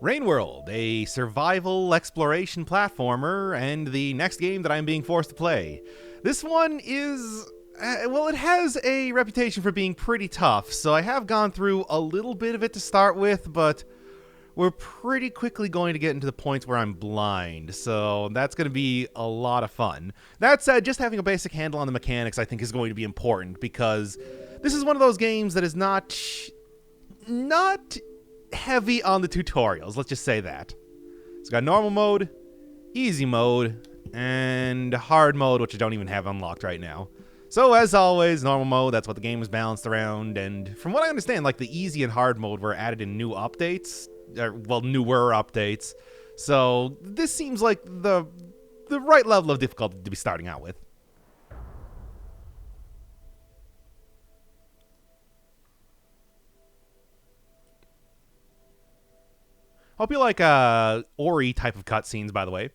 Rain World, a survival exploration platformer, and the next game that I'm being forced to play. This one is, well, it has a reputation for being pretty tough, so I have gone through a little bit of it to start with, but we're pretty quickly going to get into the points where I'm blind, so that's going to be a lot of fun. That said, just having a basic handle on the mechanics I think is going to be important, because this is one of those games that is not heavy on the tutorials, let's just say that. It's got normal mode, easy mode, and hard mode, which I don't even have unlocked right now. So as always, normal mode, that's what the game is balanced around, and from what I understand, like the easy and hard mode were added in new updates, newer updates. So this seems like the right level of difficulty to be starting out with. Hope you like Ori type of cutscenes, by the way.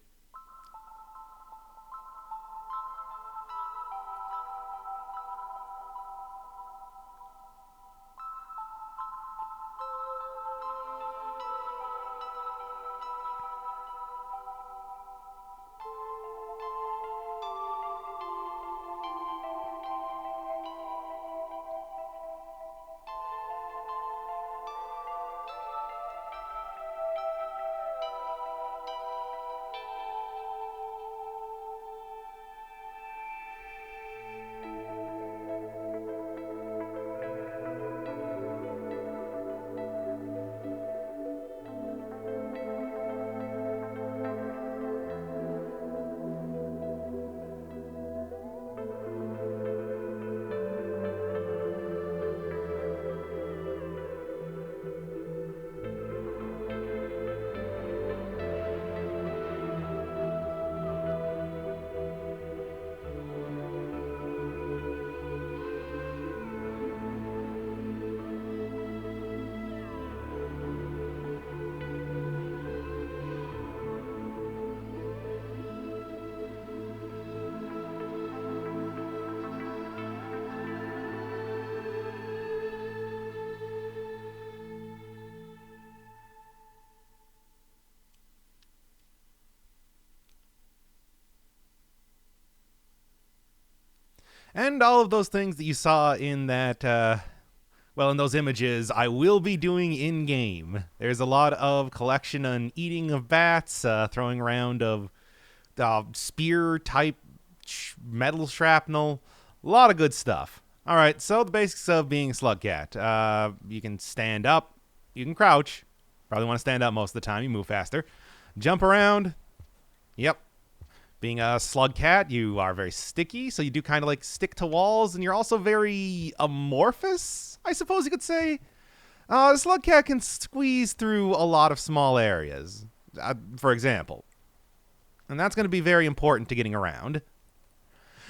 And all of those things that you saw in that, in those images, I will be doing in-game. There's a lot of collection and eating of bats, throwing around of spear-type metal shrapnel. A lot of good stuff. All right, so the basics of being Slugcat. You can stand up. You can crouch. Probably want to stand up most of the time. You move faster. Jump around. Yep. Being a Slugcat, you are very sticky, so you do kind of like stick to walls, and you're also very amorphous, I suppose you could say. The Slugcat can squeeze through a lot of small areas, for example. And that's going to be very important to getting around.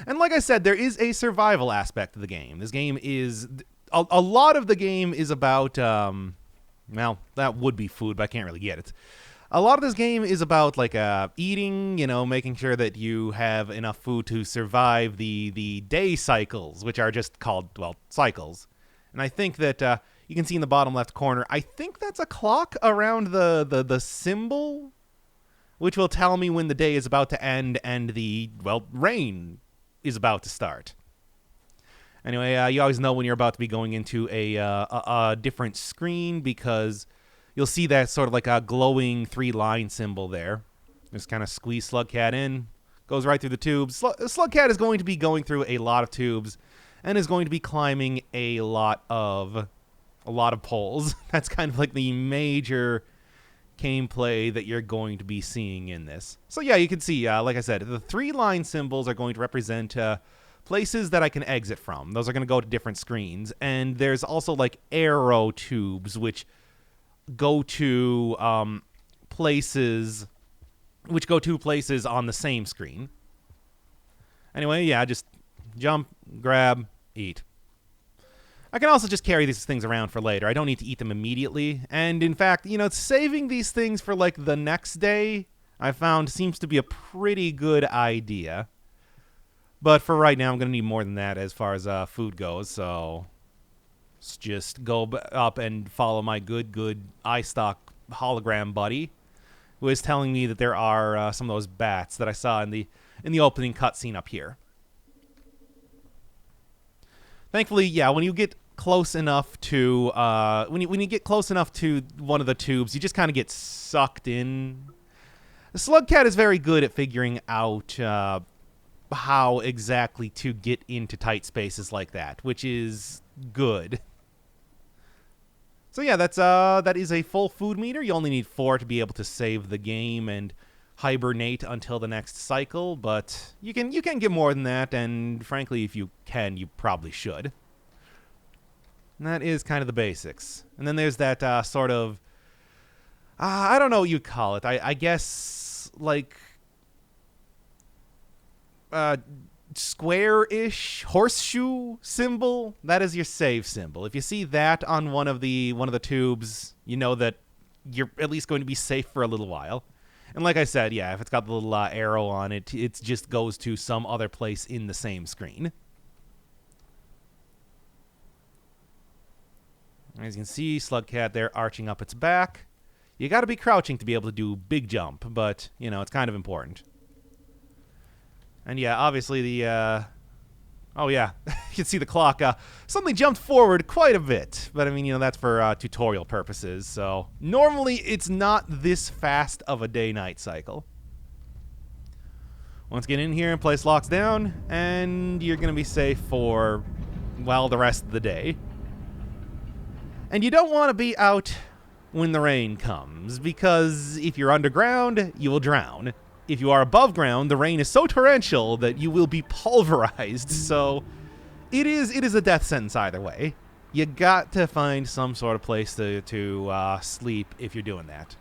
And like I said, there is a survival aspect to the game. This game is... A lot of the game is about... that would be food, but I can't really get it. A lot of this game is about like eating, making sure that you have enough food to survive the day cycles, which are just called, cycles. And I think that you can see in the bottom left corner, I think that's a clock around the symbol, which will tell me when the day is about to end and the, rain is about to start. Anyway, you always know when you're about to be going into a different screen because... You'll see that sort of like a glowing 3-line symbol there. Just kind of squeeze Slugcat in. Goes right through the tubes. Slugcat is going to be going through a lot of tubes and is going to be climbing a lot of poles. That's kind of like the major gameplay that you're going to be seeing in this. So yeah, you can see, like I said, the 3-line symbols are going to represent places that I can exit from. Those are going to go to different screens. And there's also like arrow tubes, which... go to places on the same screen. Anyway, yeah, just jump, grab, eat. I can also just carry these things around for later. I don't need to eat them immediately. And in fact, saving these things for like the next day, I found seems to be a pretty good idea. But for right now, I'm going to need more than that as far as food goes, so... Let's just go up and follow my good eye stock hologram buddy, who is telling me that there are some of those bats that I saw in the opening cutscene up here. Thankfully, yeah, when you get close enough to when you get close enough to one of the tubes, you just kind of get sucked in. The Slugcat is very good at figuring out how exactly to get into tight spaces like that, which is good. So yeah, that is a full food meter. You only need 4 to be able to save the game and hibernate until the next cycle, but you can get more than that, and frankly, if you can, you probably should. And that is kind of the basics. And then there's that sort of I don't know what you call it. I guess like square-ish horseshoe symbol. That is your save symbol. If you see that on one of the tubes, you know that you're at least going to be safe for a little while. And like I said, yeah, if it's got the little arrow on it, it just goes to some other place in the same screen. As you can see, Slugcat there arching up its back. You got to be crouching to be able to do big jump, but, you know, it's kind of important. And yeah, obviously the, oh yeah, you can see the clock suddenly jumped forward quite a bit. But I mean, you know, that's for tutorial purposes, so normally it's not this fast of a day-night cycle. Once you get in here and place locks down, and you're going to be safe for, well, the rest of the day. And you don't want to be out when the rain comes, because if you're underground, you will drown. If you are above ground, the rain is so torrential that you will be pulverized, so it is a death sentence either way. You got to find some sort of place to sleep if you're doing that.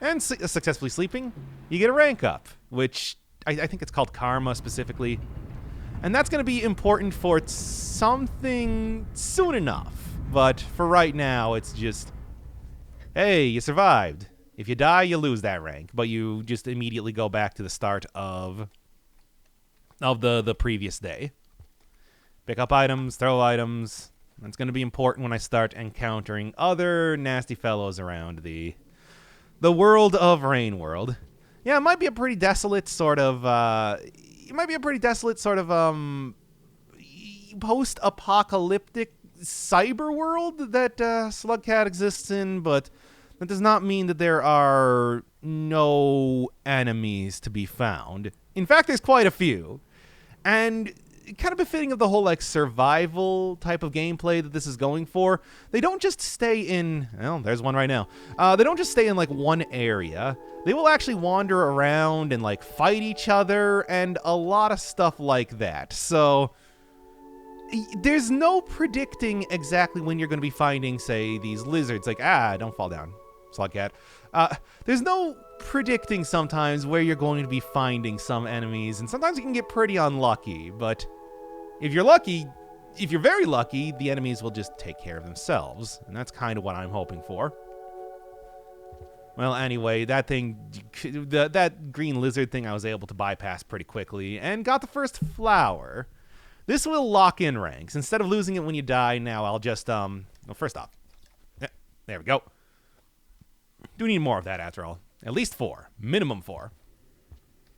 And successfully sleeping, you get a rank up, which I think it's called karma specifically. And that's going to be important for something soon enough. But for right now, it's just, hey, you survived. If you die, you lose that rank, but you just immediately go back to the start of the previous day. Pick up items, throw items. That's going to be important when I start encountering other nasty fellows around the world of Rain World. Yeah, it might be a pretty desolate sort of post-apocalyptic cyber world that Slugcat exists in, but that does not mean that there are no enemies to be found. In fact, there's quite a few. And kind of befitting of the whole like survival type of gameplay that this is going for, they don't just stay in, well, there's one right now. They don't just stay in like one area. They will actually wander around and like fight each other and a lot of stuff like that. So there's no predicting exactly when you're going to be finding, say, these lizards. Like, don't fall down, Slugcat. There's no predicting sometimes where you're going to be finding some enemies, and sometimes you can get pretty unlucky. But if you're very lucky, the enemies will just take care of themselves, and that's kind of what I'm hoping for. Well, anyway, that green lizard thing I was able to bypass pretty quickly, and got the first flower. This will lock in ranks. Instead of losing it when you die, now I'll just, well, first off. There we go. Do need more of that after all. At least 4. Minimum 4.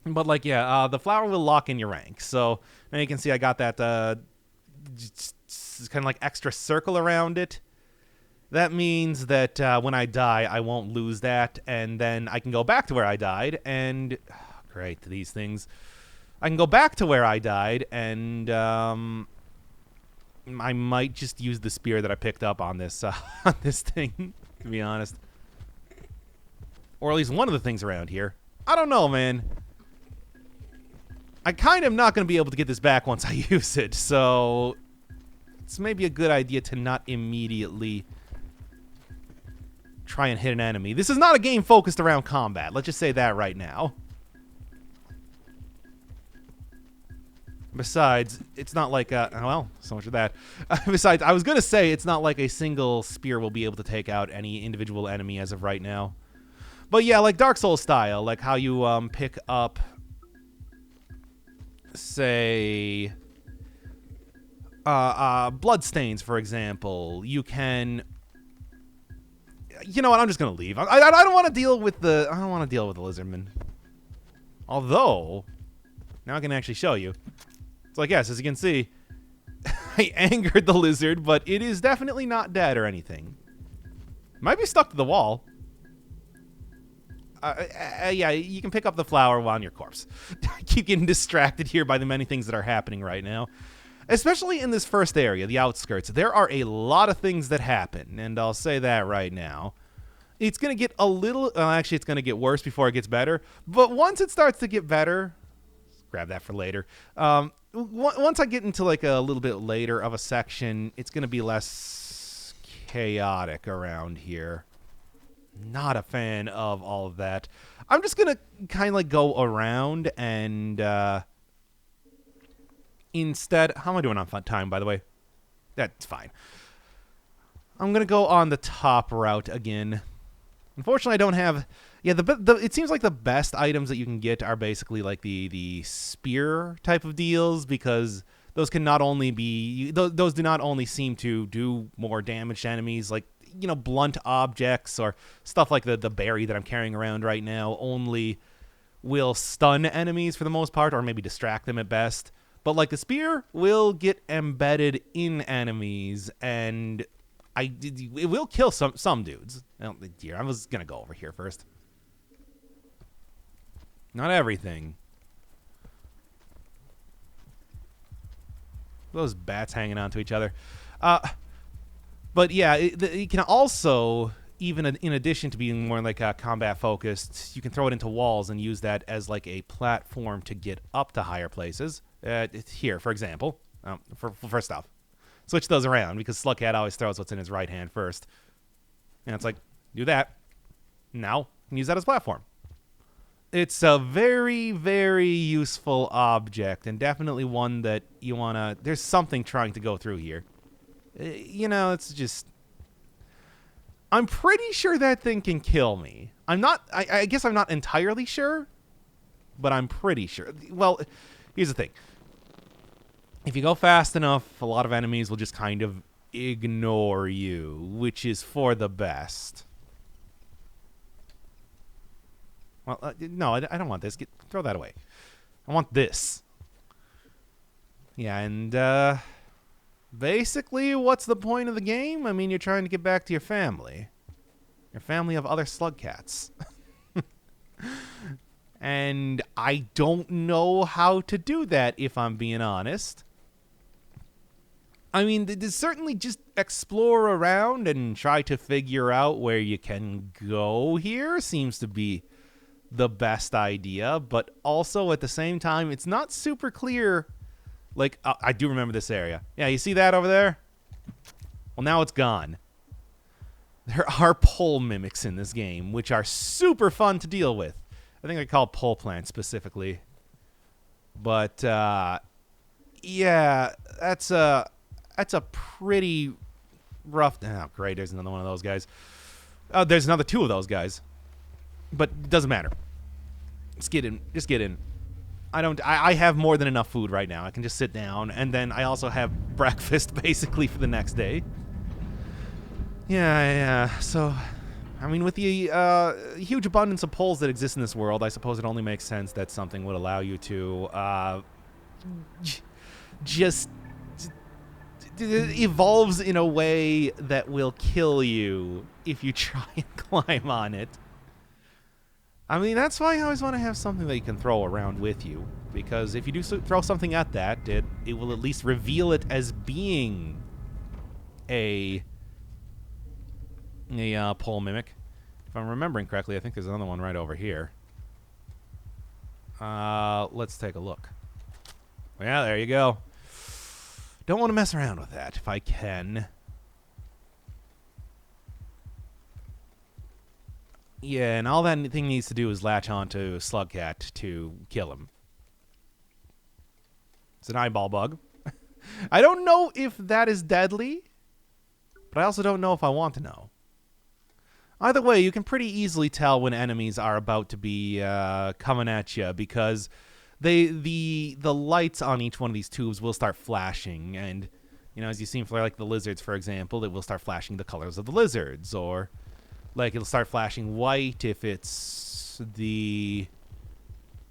But, like, yeah, the flower will lock in your rank. So, now you can see I got that, kind of like extra circle around it. That means that when I die, I won't lose that. And then I can go back to where I died. And, great, these things. I can go back to where I died, and I might just use the spear that I picked up on this on this thing, to be honest. Or at least one of the things around here. I don't know, man. I kind of am not going to be able to get this back once I use it, so it's maybe a good idea to not immediately try and hit an enemy. This is not a game focused around combat. Let's just say that right now. Besides, it's not like, well, so much of that. Besides, I was going to say it's not like a single spear will be able to take out any individual enemy as of right now. But yeah, like Dark Souls style, like how you pick up, say, bloodstains, for example. You can You know what? I'm just gonna leave. I don't want to deal with the. I don't want to deal with the lizardman. Although, now I can actually show you. It's like, yes, as you can see, I angered the lizard, but it is definitely not dead or anything. Might be stuck to the wall. Yeah, you can pick up the flower on your corpse. I keep getting distracted here by the many things that are happening right now. Especially in this first area, the outskirts. There are a lot of things that happen, and I'll say that right now. It's going to get a little... actually, it's going to get worse before it gets better. But once it starts to get better... Grab that for later. Once I get into like a little bit later of a section, it's going to be less chaotic around here. Not a fan of all of that. I'm just going to kind of like go around and instead... How am I doing on fun time, by the way? That's fine. I'm going to go on the top route again. Unfortunately, I don't have... Yeah, it seems like the best items that you can get are basically like the spear type of deals, because those can not only be... Those do not only seem to do more damage to enemies, like, you know, blunt objects or stuff like the berry that I'm carrying around right now only will stun enemies for the most part, or maybe distract them at best. But like the spear will get embedded in enemies, and it will kill some dudes. Oh, dear, I was gonna go over here first. Not everything. Those bats hanging on to each other. But yeah, it can also, even in addition to being more like combat focused, you can throw it into walls and use that as like a platform to get up to higher places. Here, for example, first off, switch those around, because Slugcat always throws what's in his right hand first. And it's like, do that. Now, you can use that as a platform. It's a very, very useful object, and definitely one that you want to... There's something trying to go through here. You know, it's just... I'm pretty sure that thing can kill me. I'm not... I guess I'm not entirely sure, but I'm pretty sure. Well, here's the thing. If you go fast enough, a lot of enemies will just kind of ignore you, which is for the best. Well, no, I don't want this. Throw that away. I want this. Yeah, and basically, what's the point of the game? I mean, you're trying to get back to your family. Your family of other Slugcats. And I don't know how to do that, if I'm being honest. I mean, there's certainly just explore around and try to figure out where you can go here seems to be the best idea, but also at the same time, it's not super clear. Like, I do remember this area. Yeah, you see that over there? Well, now it's gone. There are pole mimics in this game, which are super fun to deal with. I think I call pole plants specifically. But, yeah, that's a pretty rough... Oh, great, there's another one of those guys. Oh, there's another two of those guys. But it doesn't matter. Just get in. Just get in. I have more than enough food right now. I can just sit down, and then I also have breakfast basically for the next day. Yeah. So, I mean, with the huge abundance of poles that exist in this world, I suppose it only makes sense that something would allow you to just evolves in a way that will kill you if you try and climb on it. I mean, that's why I always want to have something that you can throw around with you. Because if you do throw something at that, it will at least reveal it as being a pole mimic. If I'm remembering correctly, I think there's another one right over here. Let's take a look. Yeah, there you go. Don't want to mess around with that if I can. Yeah, and all that thing needs to do is latch onto Slugcat to kill him. It's an eyeball bug. I don't know if that is deadly, but I also don't know if I want to know. Either way, you can pretty easily tell when enemies are about to be coming at you, because the lights on each one of these tubes will start flashing, and you know, as you've seen for like the lizards, for example, it will start flashing the colors of the lizards, or Like, it'll start flashing white if it's the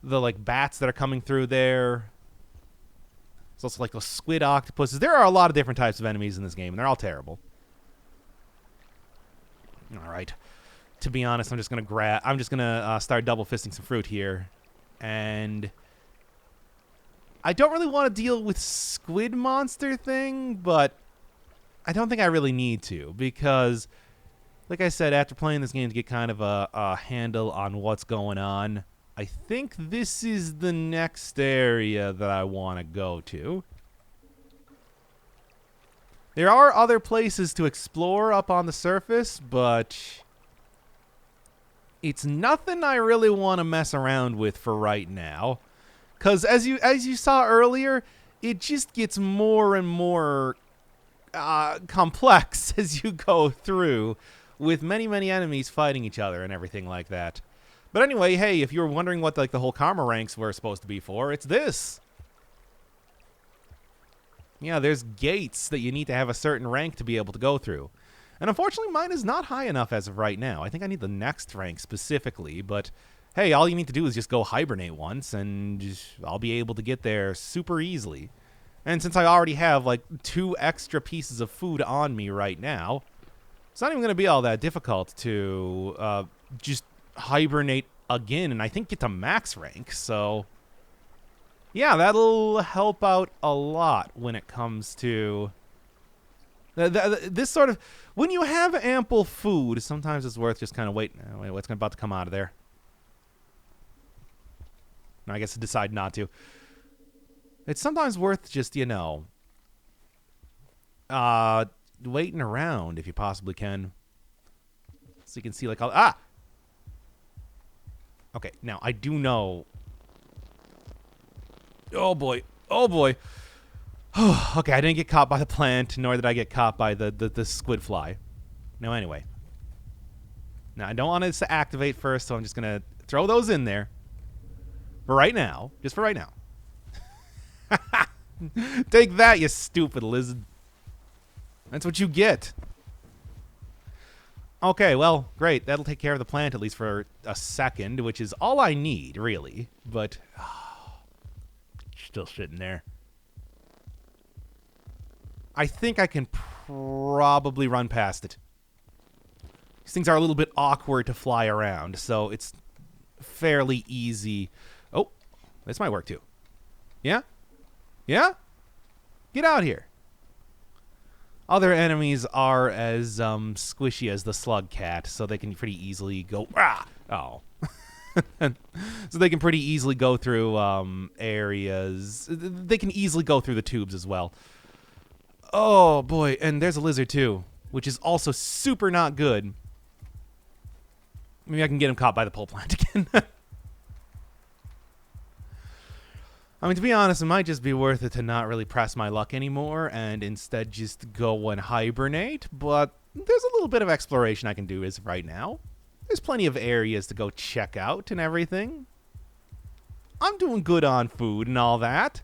like bats that are coming through there. It's also like those squid octopuses. There are a lot of different types of enemies in this game, and they're all terrible. All right. To be honest, I'm just gonna start double fisting some fruit here, and I don't really want to deal with squid monster thing, but I don't think I really need to, because, like I said, after playing this game to get kind of a handle on what's going on, I think this is the next area that I want to go to. There are other places to explore up on the surface, but it's nothing I really want to mess around with for right now. Because as you saw earlier, it just gets more and more complex as you go through, with many, many enemies fighting each other and everything like that. But anyway, hey, if you were wondering what like the whole karma ranks were supposed to be for, it's this. Yeah, there's gates that you need to have a certain rank to be able to go through. And unfortunately, mine is not high enough as of right now. I think I need the next rank specifically, but hey, all you need to do is just go hibernate once, and I'll be able to get there super easily. And since I already have like 2 extra pieces of food on me right now, it's not even going to be all that difficult to just hibernate again, and I think get to max rank. So yeah, that'll help out a lot when it comes to this sort of, when you have ample food, sometimes it's worth just kind of waiting. Wait, what's about to come out of there? No, I guess I decide not to. It's sometimes worth just, you know, waiting around if you possibly can, so you can see like all. Okay, now I do know. Oh boy! Oh boy! Okay, I didn't get caught by the plant, nor did I get caught by the squid fly. No, anyway. Now I don't want this to activate first, so I'm just gonna throw those in there. For right now, just for right now. Take that, you stupid lizard. That's what you get. Okay, well, great. That'll take care of the plant, at least for a second, which is all I need, really. But, still sitting there. I think I can probably run past it. These things are a little bit awkward to fly around, so it's fairly easy. Oh, this might work too. Yeah? Yeah? Get out here. Other enemies are as squishy as the Slugcat, so they can pretty easily go. Oh. So they can pretty easily go through areas. They can easily go through the tubes as well. Oh boy, and there's a lizard too, which is also super not good. Maybe I can get him caught by the pole plant again. I mean, to be honest, it might just be worth it to not really press my luck anymore and instead just go and hibernate, but there's a little bit of exploration I can do as of right now. There's plenty of areas to go check out and everything. I'm doing good on food and all that.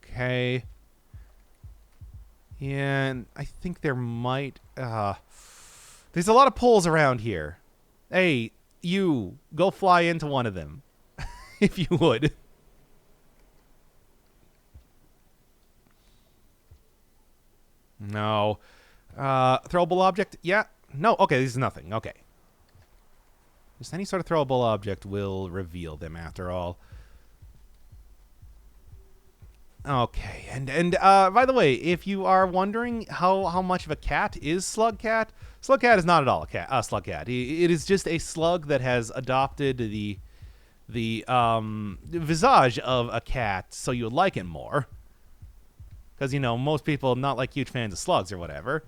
Okay. Yeah, and I think there might... there's a lot of poles around here. Hey, you, go fly into one of them. If you would. No. Throwable object? Yeah. No. Okay, this is nothing. Okay. Just any sort of throwable object will reveal them after all. Okay. And by the way, if you are wondering how much of a cat is Slugcat, Slugcat is not at all a cat. Slugcat. It is just a slug that has adopted the visage of a cat, so you would like it more. Because, you know, most people not like huge fans of slugs or whatever.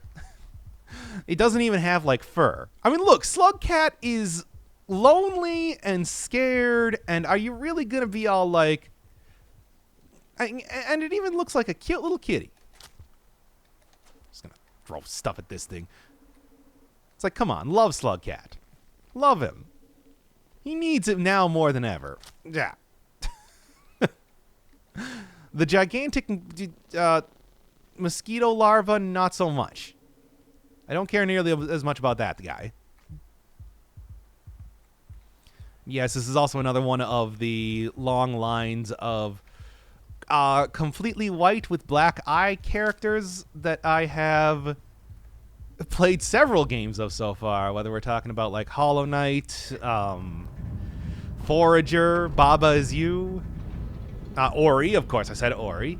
It doesn't even have, like, fur. I mean, look, Slugcat is lonely and scared, and are you really going to be all, like... And it even looks like a cute little kitty. Just going to throw stuff at this thing. It's like, come on, love Slugcat. Love him. He needs it now more than ever. Yeah. The gigantic mosquito larva, not so much. I don't care nearly as much about that guy. Yes, this is also another one of the long lines of completely white with black eye characters that I have played several games of so far, whether we're talking about like Hollow Knight, Forager, Baba Is You, Ori, of course I said Ori.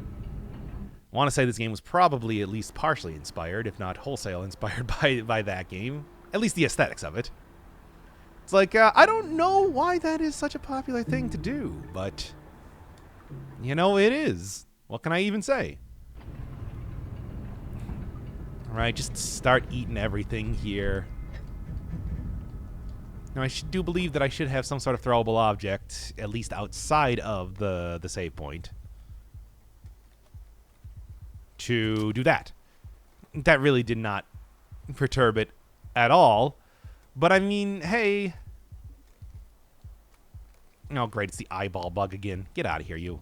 I want to say this game was probably at least partially inspired, if not wholesale inspired by that game. At least the aesthetics of it. It's like, I don't know why that is such a popular thing to do, but, you know, it is. What can I even say? Alright, just start eating everything here. Now, I do believe that I should have some sort of throwable object, at least outside of the save point, to do that. That really did not perturb it at all. But, I mean, hey. Oh, great, it's the eyeball bug again. Get out of here, you.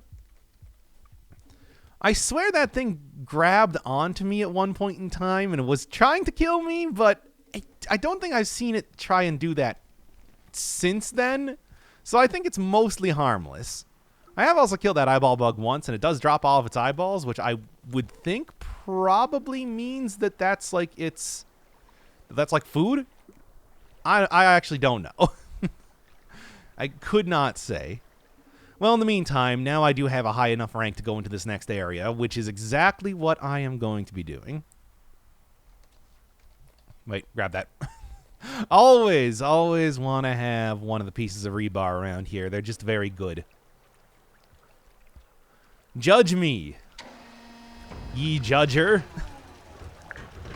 I swear that thing grabbed onto me at one point in time and was trying to kill me, but I don't think I've seen it try and do that since then. So I think it's mostly harmless. I have also killed that eyeball bug once, and it does drop all of its eyeballs, which I would think probably means that that's like food. I actually don't know. I could not say. Well, in the meantime, now I do have a high enough rank to go into this next area, which is exactly what I am going to be doing. Wait, grab that. always want to have one of the pieces of rebar around here. They're just very good. Judge me, ye judger.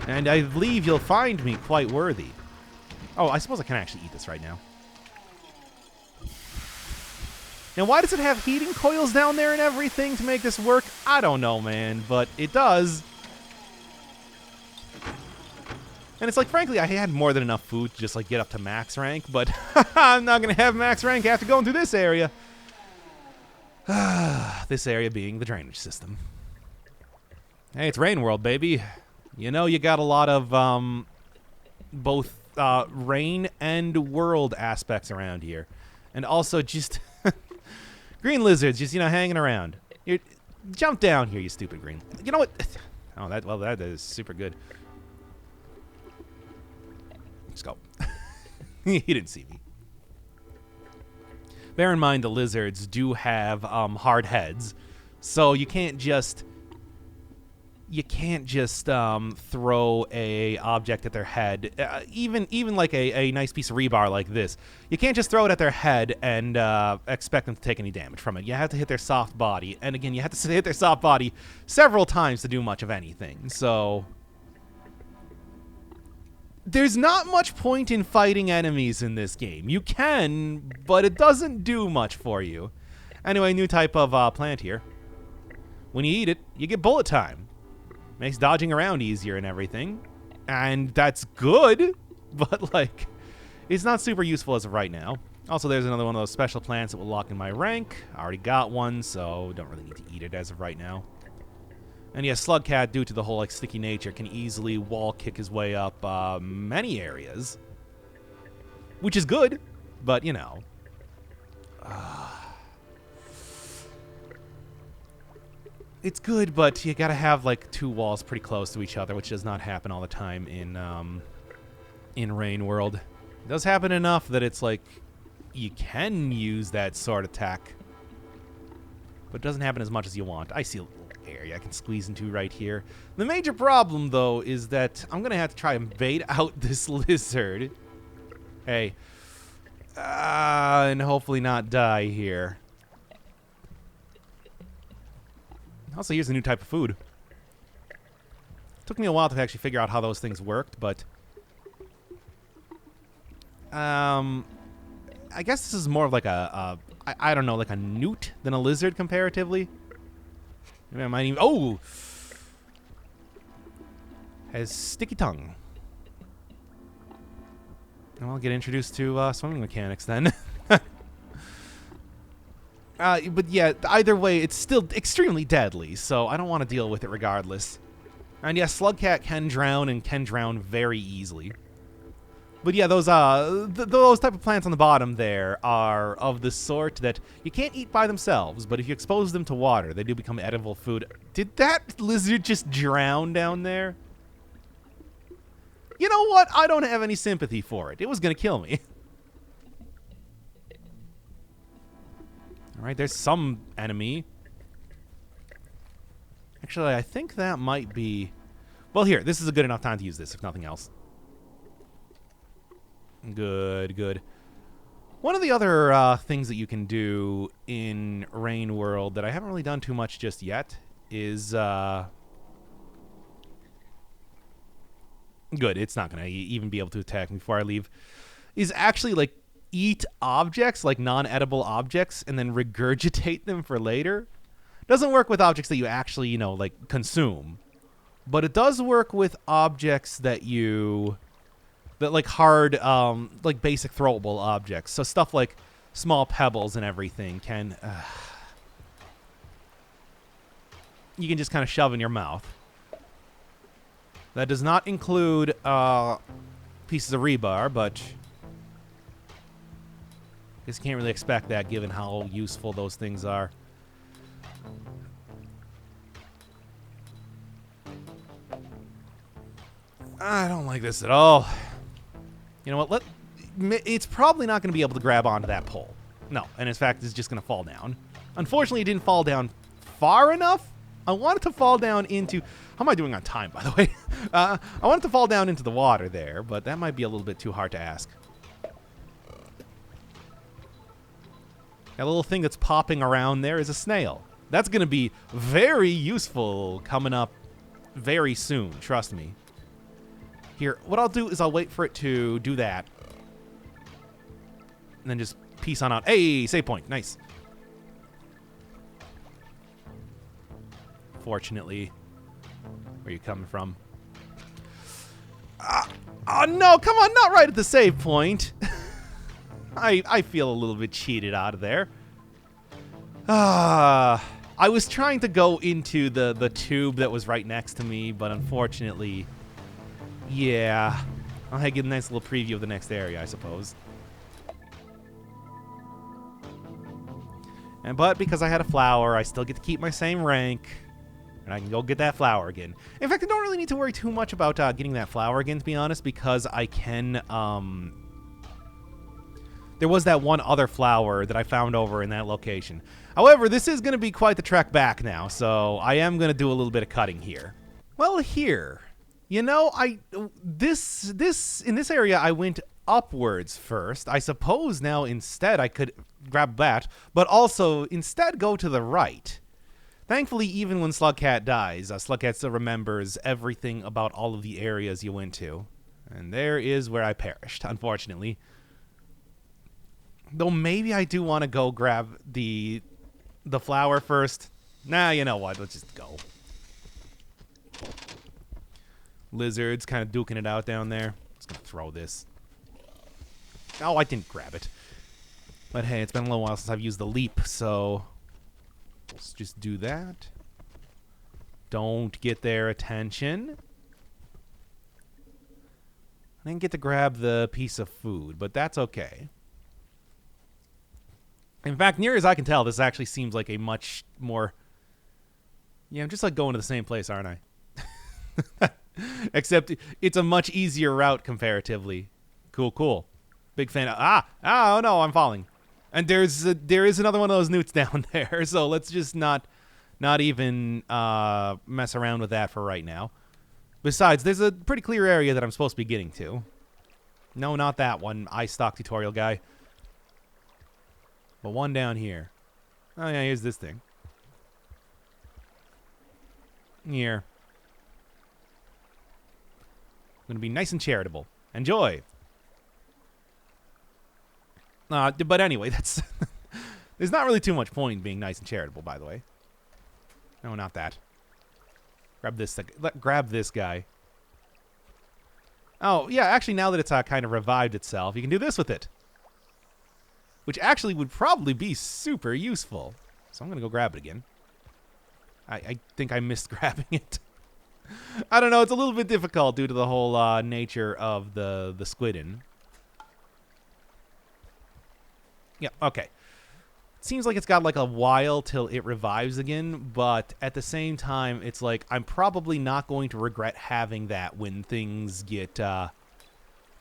And I believe you'll find me quite worthy. Oh, I suppose I can actually eat this right now. Now, why does it have heating coils down there and everything to make this work? I don't know, man, but it does. And it's like, frankly, I had more than enough food to just, like, get up to max rank, but I'm not going to have max rank after going through this area. This area being the drainage system. Hey, it's Rain World, baby. You know, you got a lot of both rain and world aspects around here. And also just green lizards just, you know, hanging around. Jump down here, you stupid green. You know what? Oh, that is super good. Let's go. He didn't see me. Bear in mind the lizards do have hard heads, so you can't just throw a object at their head, even like a nice piece of rebar like this. You can't just throw it at their head and expect them to take any damage from it. You have to hit their soft body, and again, you have to hit their soft body several times to do much of anything. So there's not much point in fighting enemies in this game. You can, but it doesn't do much for you. Anyway, new type of plant here. When you eat it, you get bullet time. Makes dodging around easier and everything. And that's good, but, like, it's not super useful as of right now. Also, there's another one of those special plants that will lock in my rank. I already got one, so don't really need to eat it as of right now. And yeah, Slugcat, due to the whole, like, sticky nature, can easily wall kick his way up many areas. Which is good, but, you know. It's good, but you gotta have, like, two walls pretty close to each other, which does not happen all the time in Rain World. It does happen enough that it's like you can use that sword attack, but it doesn't happen as much as you want. I see a little area I can squeeze into right here. The major problem, though, is that I'm gonna have to try and bait out this lizard. Hey. And hopefully not die here. Also, here's a new type of food. Took me a while to actually figure out how those things worked, but I guess this is more of like I don't know, like a newt than a lizard comparatively. Maybe I might even... Oh! Has sticky tongue. And I'll get introduced to swimming mechanics then. But yeah, either way, it's still extremely deadly, so I don't want to deal with it regardless. And yeah, Slugcat can drown and can drown very easily. But yeah, those those type of plants on the bottom there are of the sort that you can't eat by themselves, but if you expose them to water, they do become edible food. Did that lizard just drown down there? You know what? I don't have any sympathy for it. It was going to kill me. All right, there's some enemy. Actually, I think that might be... Well, here, this is a good enough time to use this, if nothing else. Good, good. One of the other things that you can do in Rain World that I haven't really done too much just yet is... Good, it's not going to even be able to attack me before I leave. Is actually, like, eat objects, like non-edible objects, and then regurgitate them for later. Doesn't work with objects that you actually, you know, like, consume. But it does work with objects that you... that like hard, like basic throwable objects. So stuff like small pebbles and everything can... you can just kind of shove in your mouth. That does not include pieces of rebar, but... I guess you can't really expect that given how useful those things are. I don't like this at all. You know what? It's probably not going to be able to grab onto that pole. No, and in fact, it's just going to fall down. Unfortunately, it didn't fall down far enough. I wanted to fall down into... How am I doing on time, by the way? I wanted to fall down into the water there, but that might be a little bit too hard to ask. That little thing that's popping around there is a snail. That's going to be very useful coming up very soon, trust me. Here, what I'll do is I'll wait for it to do that. And then just peace on out. Hey, save point. Nice. Fortunately. Where are you coming from? Oh, no. Come on. Not right at the save point. I feel a little bit cheated out of there. I was trying to go into the tube that was right next to me, but unfortunately... Yeah, I'll get a nice little preview of the next area, I suppose. But because I had a flower, I still get to keep my same rank, and I can go get that flower again. In fact, I don't really need to worry too much about getting that flower again, to be honest, because I can... There was that one other flower that I found over in that location. However, this is going to be quite the trek back now, so I am going to do a little bit of cutting here. Well, here... You know, in this area, I went upwards first. I suppose now instead I could grab that, but also instead go to the right. Thankfully, even when Slugcat dies, Slugcat still remembers everything about all of the areas you went to. And there is where I perished, unfortunately. Though maybe I do want to go grab the flower first. Nah, you know what? Let's just go. Lizards kind of duking it out down there. Just gonna throw this. Oh, I didn't grab it. But hey, it's been a little while since I've used the leap, so let's just do that. Don't get their attention. I didn't get to grab the piece of food, but that's okay. In fact, near as I can tell, this actually seems like a much more... Yeah, I'm just like going to the same place, aren't I? Except it's a much easier route comparatively. Cool, cool. Big fan of... Oh no, I'm falling. And there is another one of those newts down there, so let's just not even mess around with that for right now. Besides, there's a pretty clear area that I'm supposed to be getting to. No, not that one, iStock tutorial guy. But one down here. Oh yeah, here's this thing. Here. I'm going to be nice and charitable. Enjoy. But anyway, that's... There's not really too much point in being nice and charitable, by the way. No, not that. Grab this. Grab this guy. Oh, yeah, actually, now that it's kind of revived itself, you can do this with it. Which actually would probably be super useful. So I'm going to go grab it again. I think I missed grabbing it. I don't know. It's a little bit difficult due to the whole nature of the squidin. Yeah, okay. Seems like it's got like a while till it revives again, but at the same time, it's like I'm probably not going to regret having that when things get,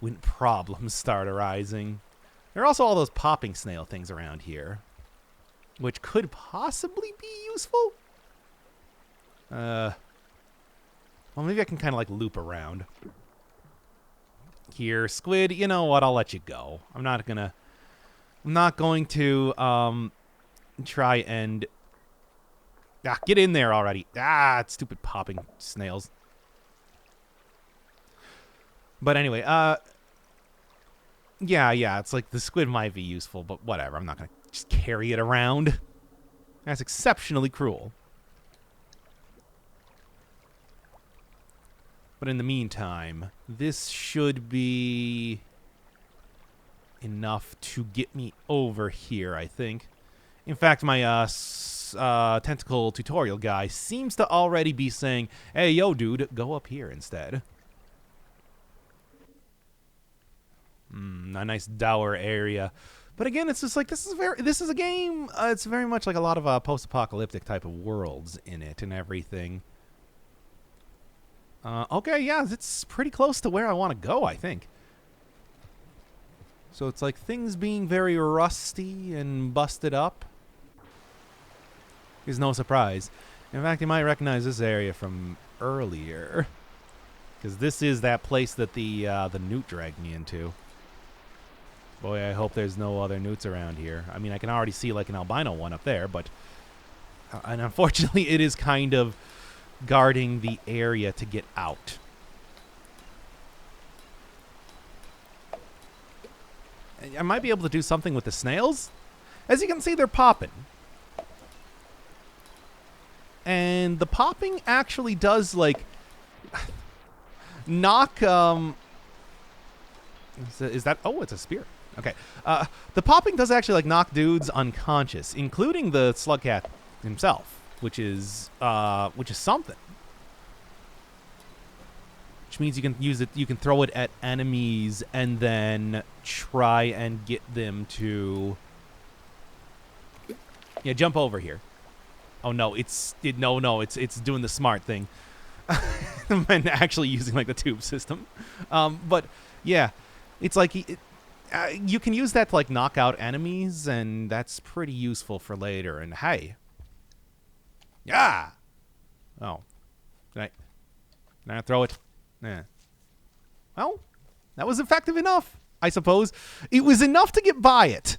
when problems start arising. There are also all those popping snail things around here, which could possibly be useful. Well, maybe I can kind of like loop around. Here, squid, you know what? I'll let you go. I'm not going to try and get in there already. Stupid popping snails. But anyway, yeah, it's like the squid might be useful, but whatever. I'm not going to just carry it around. That's exceptionally cruel. But in the meantime, this should be enough to get me over here, I think. In fact, my tentacle tutorial guy seems to already be saying, hey, yo, dude, go up here instead. A nice dour area. But again, it's just like, this is a game, it's very much like a lot of post-apocalyptic type of worlds in it and everything. Okay, yeah, it's pretty close to where I want to go, I think. So it's like things being very rusty and busted up is no surprise. In fact, you might recognize this area from earlier, because this is that place that the newt dragged me into. Boy, I hope there's no other newts around here. I mean, I can already see like an albino one up there, but and unfortunately, it is kind of guarding the area to get out. I might be able to do something with the snails. As you can see, they're popping. And the popping actually does, like, knock, is that, oh, it's a spear. Okay. The popping does actually, like, knock dudes unconscious, including the Slugcat himself, which is something. Which means you can use it, you can throw it at enemies and then try and get them to, yeah, jump over here. Oh no, it's doing the smart thing. And actually using like the tube system. But yeah, it's like you can use that to like knock out enemies, and that's pretty useful for later. And hey, yeah. Oh, can I throw it? Yeah. Well, that was effective enough, I suppose. It was enough to get by it.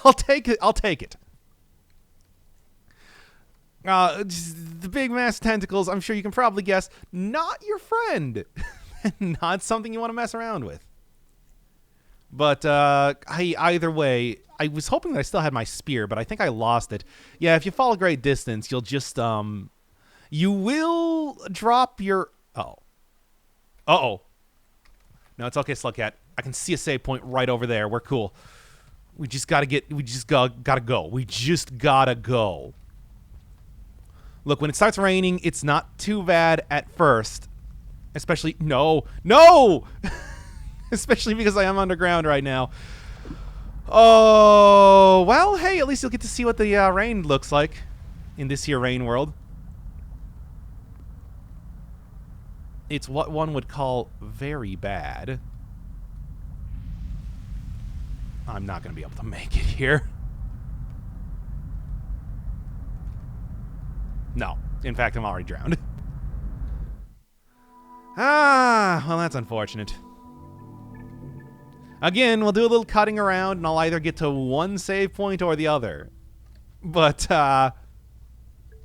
I'll take it. I'll take it. The big mass tentacles, I'm sure you can probably guess, not your friend. Not something you want to mess around with. But either way, I was hoping that I still had my spear, but I think I lost it. Yeah, if you fall a great distance, you'll just, you will drop your, oh. Uh-oh. No, it's okay, Slugcat. I can see a save point right over there. We're cool. We just gotta go. We just gotta go. Look, when it starts raining, it's not too bad at first. Especially, no! Especially because I am underground right now. Oh, well, hey, at least you'll get to see what the rain looks like in this here rain world. It's what one would call very bad. I'm not going to be able to make it here. No. In fact, I'm already drowned. Well, that's unfortunate. Again, we'll do a little cutting around, and I'll either get to one save point or the other. But,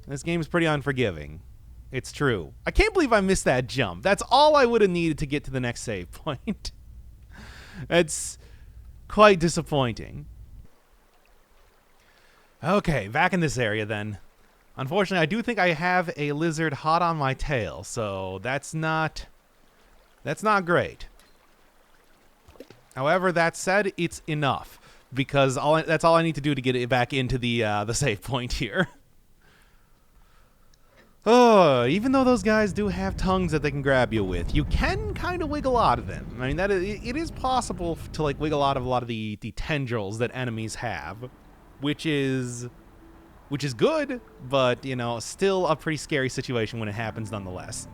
this game is pretty unforgiving. It's true. I can't believe I missed that jump. That's all I would have needed to get to the next save point. It's quite disappointing. Okay, back in this area then. Unfortunately, I do think I have a lizard hot on my tail, so that's not great. However, that said, it's enough, because that's all I need to do to get it back into the save point here. Oh, even though those guys do have tongues that they can grab you with, you can kind of wiggle out of them. I mean, it is possible to like wiggle out of a lot of the tendrils that enemies have, which is good, but you know, still a pretty scary situation when it happens nonetheless.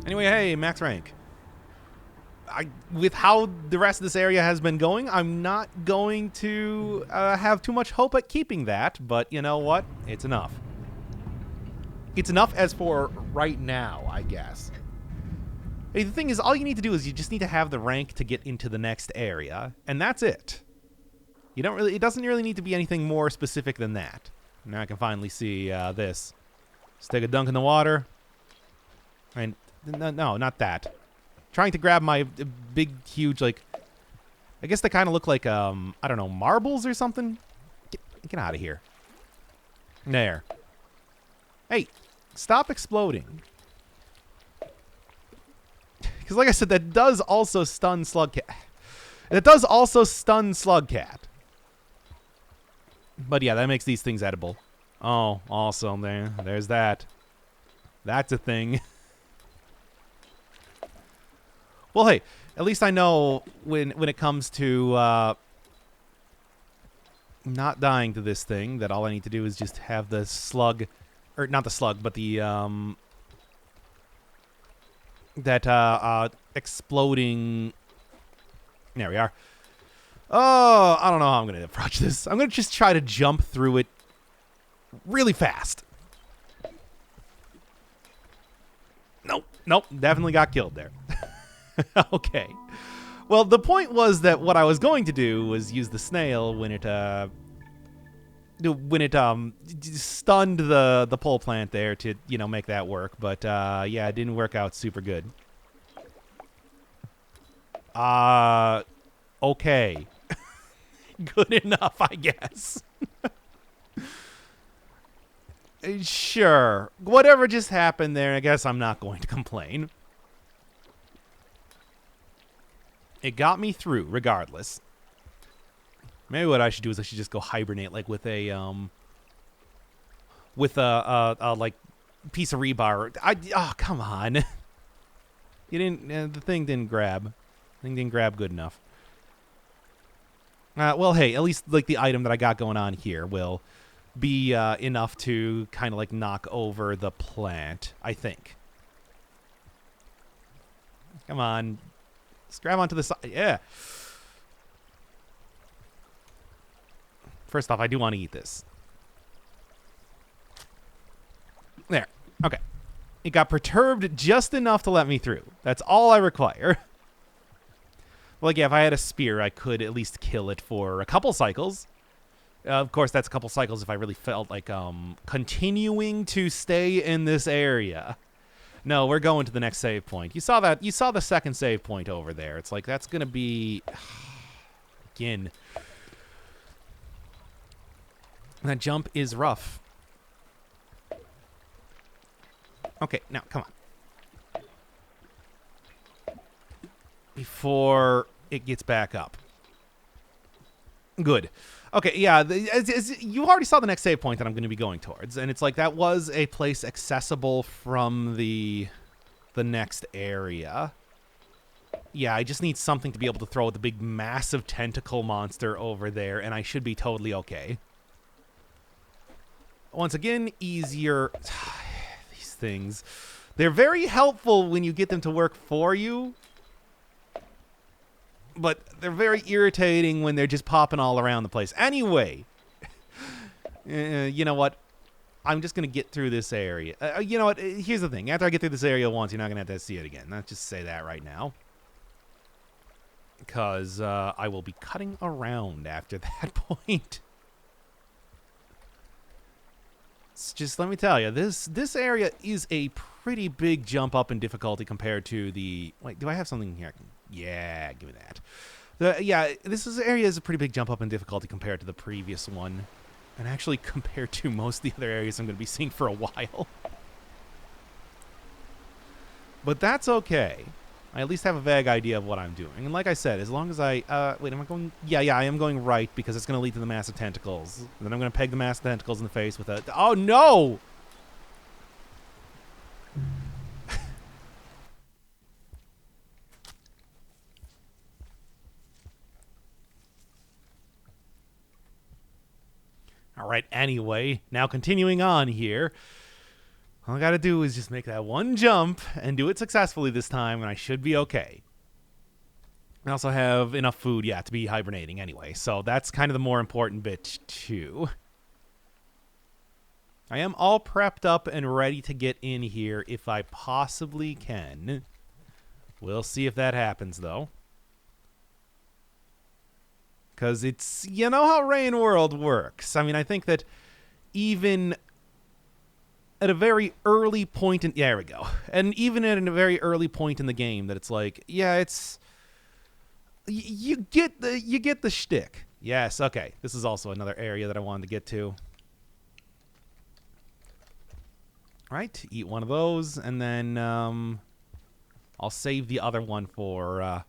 Anyway, hey, max rank. With how the rest of this area has been going, I'm not going to have too much hope at keeping that, but you know what? It's enough. It's enough as for right now, I guess. Hey, the thing is, all you need to do is you just need to have the rank to get into the next area, and that's it. It doesn't really need to be anything more specific than that. Now I can finally see this. Let's take a dunk in the water. And no, not that. Trying to grab my big, huge, like, I guess they kind of look like, I don't know, marbles or something? Get out of here. There. Hey, stop exploding. Because like I said, that does also stun Slugcat. It does also stun Slugcat. But yeah, that makes these things edible. Oh, also, there's that. That's a thing. Well, hey, at least I know when it comes to not dying to this thing, that all I need to do is just have the slug, or not the slug, but the exploding. There we are. Oh, I don't know how I'm going to approach this. I'm going to just try to jump through it really fast. Nope, definitely got killed there. Okay. Well, the point was that what I was going to do was use the snail when it stunned the pole plant there to, you know, make that work, but yeah, it didn't work out super good. Okay. Good enough, I guess. Sure. Whatever just happened there, I guess I'm not going to complain. It got me through, regardless. Maybe what I should do is I should just go hibernate, like with a like piece of rebar. Oh, come on. You didn't. The thing didn't grab. The thing didn't grab good enough. Well, hey, at least like the item that I got going on here will be enough to kind of like knock over the plant, I think. Come on. Let's grab onto the side. Yeah. First off, I do want to eat this. There. Okay. It got perturbed just enough to let me through. That's all I require. Well, like, yeah, if I had a spear, I could at least kill it for a couple cycles. Of course, that's a couple cycles if I really felt like continuing to stay in this area. No, we're going to the next save point. You saw that. You saw the second save point over there. It's like that's going to be... Again. That jump is rough. Okay, now, come on. Before it gets back up. Good. Okay, yeah, you already saw the next save point that I'm going to be going towards, and it's like that was a place accessible from the next area. Yeah, I just need something to be able to throw at the big, massive tentacle monster over there, and I should be totally okay. Once again, easier. These things. They're very helpful when you get them to work for you, but they're very irritating when they're just popping all around the place. Anyway, you know what? I'm just going to get through this area. You know what? Here's the thing. After I get through this area once, you're not going to have to see it again. Let's just say that right now. Because I will be cutting around after that point. It's just, let me tell you, this area is a pretty big jump up in difficulty compared to the... Wait, do I have something here? Yeah, give me that. Yeah, area is a pretty big jump up in difficulty compared to the previous one. And actually compared to most of the other areas I'm going to be seeing for a while. But that's okay. I at least have a vague idea of what I'm doing. And like I said, as long as I... wait, am I going... Yeah, I am going right because it's going to lead to the massive tentacles. And then I'm going to peg the massive tentacles in the face with a... Oh, no! All right, anyway, now continuing on here. All I gotta do is just make that one jump and do it successfully this time, and I should be okay. I also have enough food, to be hibernating anyway, so that's kind of the more important bit, too. I am all prepped up and ready to get in here if I possibly can. We'll see if that happens, though. Because it's, you know how Rain World works. I mean, I think that even at a very early point in... Yeah, there we go. And even at a very early point in the game that it's like, yeah, it's... You get the shtick. Yes, okay. This is also another area that I wanted to get to. All right, eat one of those, and then I'll save the other one for...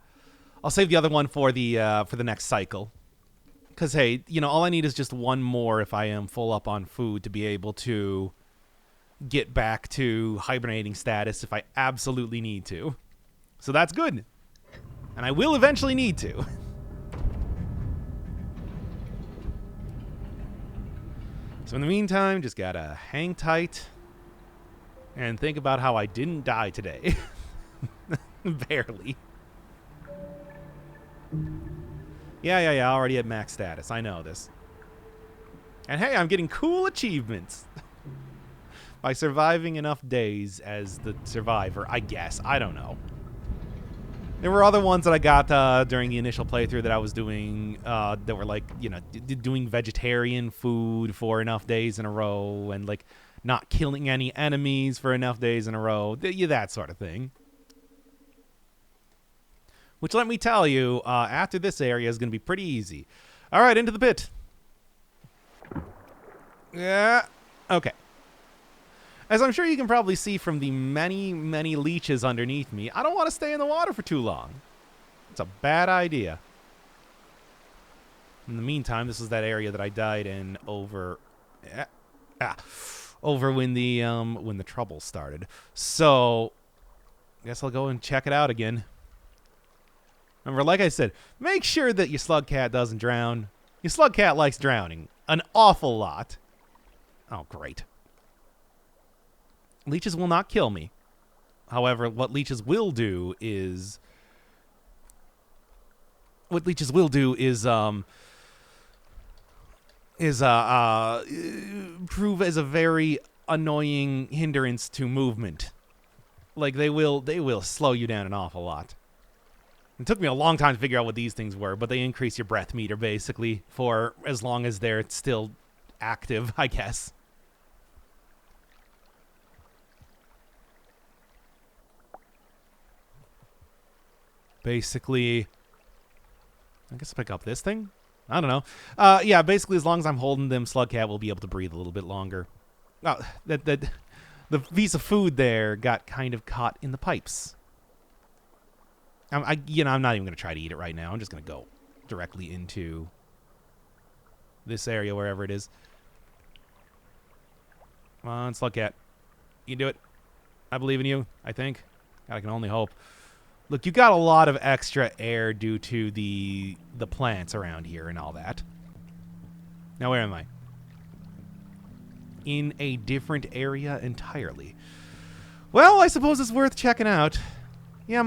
I'll save the other one for the next cycle. Because, hey, you know, all I need is just one more if I am full up on food to be able to get back to hibernating status if I absolutely need to. So that's good. And I will eventually need to. So in the meantime, just gotta hang tight and think about how I didn't die today. Barely. Yeah, already at max status. I know this. And hey, I'm getting cool achievements. By surviving enough days as the survivor, I guess. I don't know. There were other ones that I got during the initial playthrough that I was doing that were like, you know, doing vegetarian food for enough days in a row and like not killing any enemies for enough days in a row. That sort of thing. Which, let me tell you, after this area is going to be pretty easy. All right, into the pit. Yeah. Okay. As I'm sure you can probably see from the many, many leeches underneath me, I don't want to stay in the water for too long. It's a bad idea. In the meantime, this is that area that I died in over when the trouble started. So, I guess I'll go and check it out again. Remember, like I said, make sure that your Slugcat doesn't drown. Your Slugcat likes drowning an awful lot. Oh, great. Leeches will not kill me. However, what leeches will do is prove as a very annoying hindrance to movement. Like they will slow you down an awful lot. It took me a long time to figure out what these things were, but they increase your breath meter basically for as long as they're still active, I guess. Basically, I guess I'll pick up this thing. I don't know. Yeah, basically as long as I'm holding them, Slugcat will be able to breathe a little bit longer. Oh, the piece of food there got kind of caught in the pipes. I'm not even going to try to eat it right now. I'm just going to go directly into this area, wherever it is. Come on, Slugcat. You can do it. I believe in you, I think. God, I can only hope. Look, you got a lot of extra air due to the plants around here and all that. Now, where am I? In a different area entirely. Well, I suppose it's worth checking out. Yeah,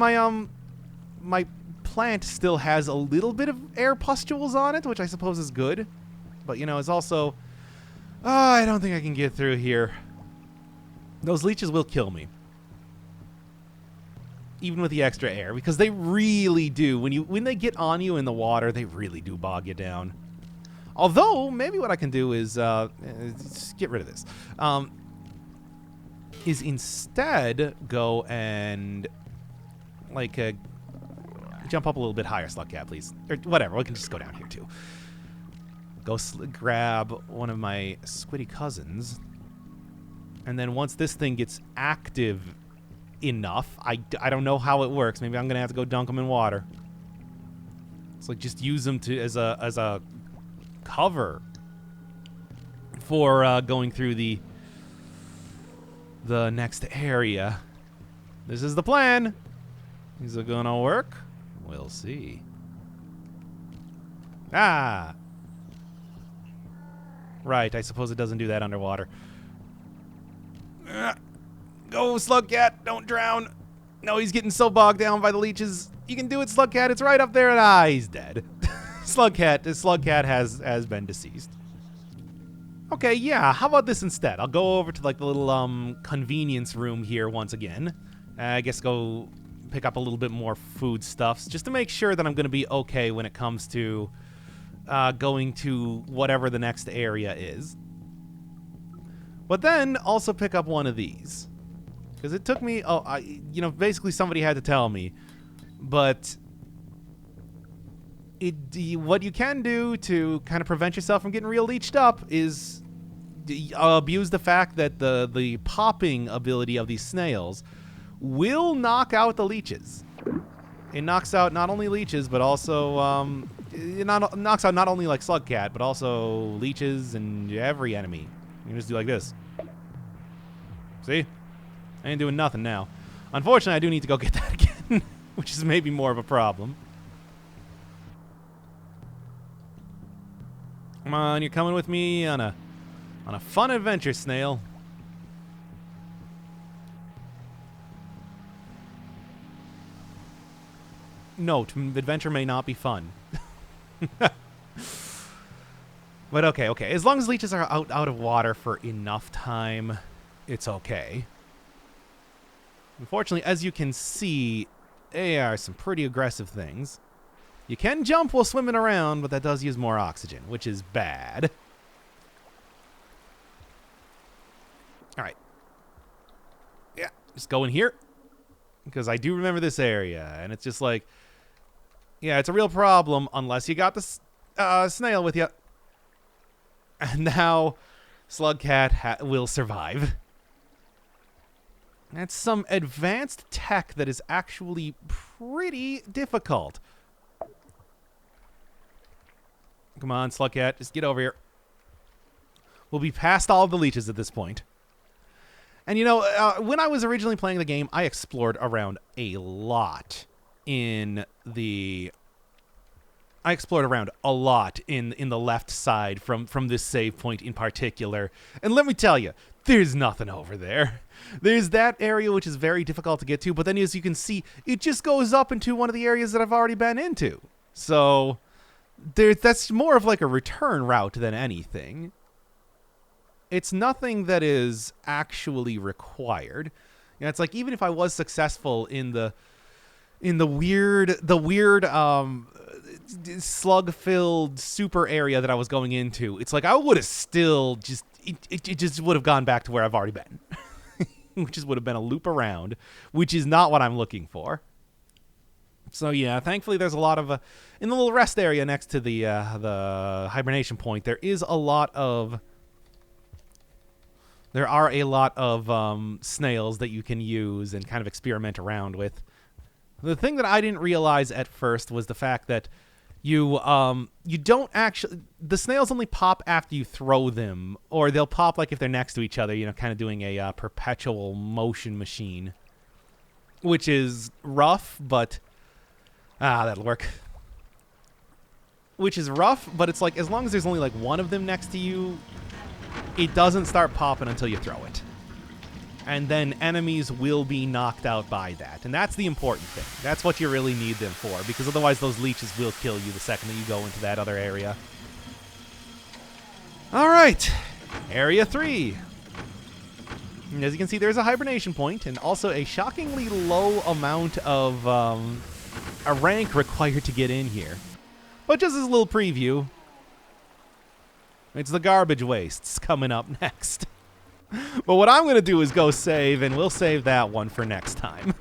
my plant still has a little bit of air pustules on it, which I suppose is good. But, you know, it's also... Oh, I don't think I can get through here. Those leeches will kill me. Even with the extra air, because they really do. When they get on you in the water, they really do bog you down. Although, maybe what I can do is just get rid of this. Is instead go and like jump up a little bit higher, Slugcat, please, or whatever. We can just go down here too. Go grab one of my squiddy cousins, and then once this thing gets active enough, I don't know how it works. Maybe I'm gonna have to go dunk them in water. It's like just use them to as a cover for going through the next area. This is the plan. Is it gonna work? We'll see. Ah. Right, I suppose it doesn't do that underwater. Go, Slugcat, don't drown. No, he's getting so bogged down by the leeches. You can do it, Slugcat. It's right up there, and he's dead. Slugcat has been deceased. Okay, yeah, how about this instead? I'll go over to like the little convenience room here once again. I guess go pick up a little bit more foodstuffs just to make sure that I'm going to be okay when it comes to going to whatever the next area is. But then also pick up one of these. Because it took me, basically somebody had to tell me. But what you can do to kind of prevent yourself from getting real leeched up is abuse the fact that the popping ability of these snails will knock out the leeches. It knocks out not only leeches, but also knocks out not only like Slugcat, but also leeches and every enemy. You can just do like this. See? I ain't doing nothing now. Unfortunately, I do need to go get that again, which is maybe more of a problem. Come on, you're coming with me on a fun adventure, snail. Note, adventure may not be fun. But okay. As long as leeches are out of water for enough time, it's okay. Unfortunately, as you can see, they are some pretty aggressive things. You can jump while swimming around, but that does use more oxygen, which is bad. All right. Yeah, just go in here. Because I do remember this area, and it's just like, yeah, it's a real problem unless you got the snail with you. And now Slugcat will survive. That's some advanced tech that is actually pretty difficult. Come on, Slugcat, just get over here. We'll be past all of the leeches at this point. And when I was originally playing the game, I explored around a lot in the left side from this save point in particular. And let me tell you, there's nothing over there. There's that area which is very difficult to get to, but then as you can see, it just goes up into one of the areas that I've already been into. So that's more of like a return route than anything. It's nothing that is actually required. It's like even if I was successful in the weird slug-filled super area that I was going into, it's like I would have still just it just would have gone back to where I've already been, which would have been a loop around, which is not what I'm looking for. So yeah, thankfully there's a lot of in the little rest area next to the hibernation point. There are a lot of snails that you can use and kind of experiment around with. The thing that I didn't realize at first was the fact that you don't actually, the snails only pop after you throw them, or they'll pop like if they're next to each other, kind of doing a perpetual motion machine, which is rough, but that'll work. Which is rough, but it's like as long as there's only like one of them next to you, it doesn't start popping until you throw it. And then enemies will be knocked out by that. And that's the important thing. That's what you really need them for, because otherwise those leeches will kill you the second that you go into that other area. All right, Area 3. And as you can see, there's a hibernation point and also a shockingly low amount of a rank required to get in here. But just as a little preview, it's the garbage wastes coming up next. But what I'm going to do is go save, and we'll save that one for next time.